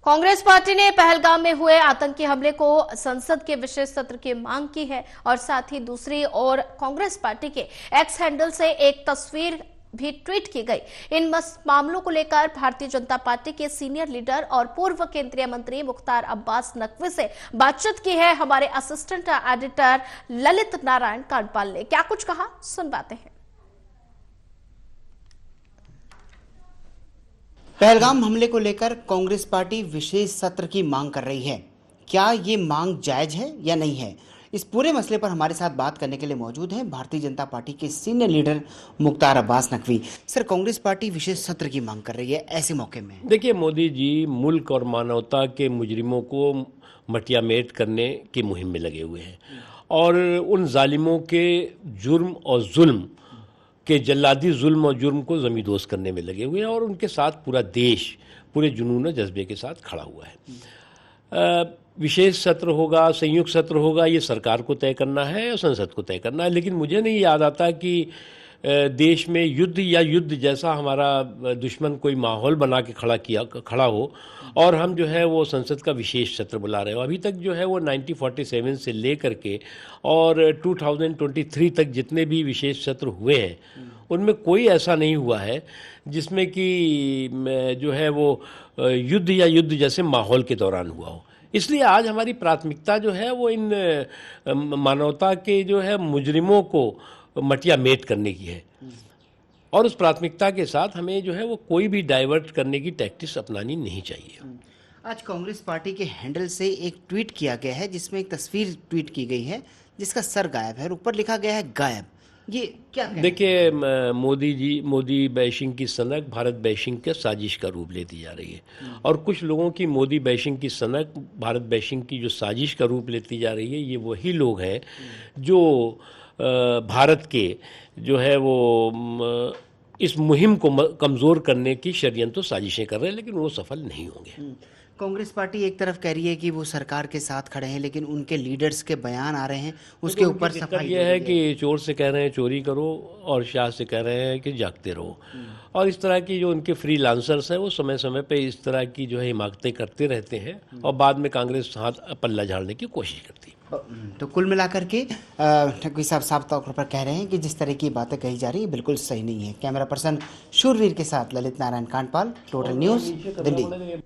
Congress party ने पहलगाम में हुए आतंकी हमले को संसद के विशेष सत्र की मांग की है और साथ ही दूसरी ओर कांग्रेस पार्टी के एक्स हैंडल से एक तस्वीर भी ट्वीट की गई। इन मामलों को लेकर भारतीय जनता पार्टी के सीनियर लीडर और पूर्व केंद्रीय मंत्री मुख्तार अब्बास नकवी से बातचीत की है हमारे असिस्टेंट एडिटर ललित नारायण कांडपाल ने। क्या कुछ कहा, सुनवाते हैं। पहलगाम हमले को लेकर कांग्रेस पार्टी विशेष सत्र की मांग कर रही है। क्या ये मांग जायज है या नहीं है, इस पूरे मसले पर हमारे साथ बात करने के लिए मौजूद हैं भारतीय जनता पार्टी के senior leader Mukhtar Abbas Naqvi. Sir, Congress party विशेष सत्र की मांग कर रही है, ऐसे मौके में देखिए, मोदी जी मुल्क और मानवता के मुजरिमों को मटियामेट करने की मुहिम में लगे हुए हैं और उन जालिमों के जुर्म और जुल्म के जल्लादी जुल्म और जुर्म को ज़मींदोज़ करने में लगे हुए हैं और उनके साथ पूरा देश पूरे जुनून और जज्बे के साथ खड़ा हुआ है। विशेष सत्र होगा, संयुक्त सत्र होगा, ये सरकार को तय करना है और संसद को तय करना है। लेकिन मुझे नहीं याद आता कि देश में युद्ध या युद्ध जैसा हमारा दुश्मन कोई माहौल बना के खड़ा हो और हम जो है वो संसद का विशेष सत्र बुला रहे हो। अभी तक जो है वो 1947 से लेकर के और 2023 तक जितने भी विशेष सत्र हुए हैं उनमें कोई ऐसा नहीं हुआ है जिसमें कि जो है वो युद्ध या युद्ध जैसे माहौल के दौरान हुआ हो। इसलिए आज हमारी प्राथमिकता जो है वो इन मानवता के जो है मुजरिमों को मटियामेट करने की है और उस प्राथमिकता के साथ हमें जो है वो कोई भी डाइवर्ट करने की टैक्टिक्स अपनानी नहीं चाहिए। आज कांग्रेस पार्टी के हैंडल से एक ट्वीट किया गया है जिसमें एक तस्वीर ट्वीट की गई है जिसका सर गायब है और ऊपर लिखा गया है गायब। ये क्या? देखिए, मोदी बैशिंग की सनक भारत बैशिंग के साजिश का रूप लेती जा रही है और कुछ लोगों की मोदी बैशिंग की सनक भारत बैशिंग की जो साजिश का रूप लेती जा रही है, ये वही लोग हैं जो भारत के जो है वो इस मुहिम को कमज़ोर करने की षड्यंत्र साजिशें कर रहे हैं, लेकिन वो सफल नहीं होंगे। कांग्रेस पार्टी एक तरफ कह रही है कि वो सरकार के साथ खड़े हैं, लेकिन उनके लीडर्स के बयान आ रहे हैं उसके ऊपर सफाई ये है कि चोर से कह रहे हैं चोरी करो और शाह से कह रहे हैं कि जागते रहो। और इस तरह की जो उनके फ्रीलांसर्स हैं वो समय समय पे इस तरह की जो है हिमाकतें करते रहते हैं और बाद में कांग्रेस हाथ पल्ला झाड़ने की कोशिश करती है। तो कुल मिलाकर के नकवी साहब साफ तौर पर कह रहे हैं कि जिस तरह की बातें कही जा रही है बिल्कुल सही नहीं है। कैमरा पर्सन शूरवीर के साथ ललित नारायण कांडपाल, टोटल न्यूज़, दिल्ली।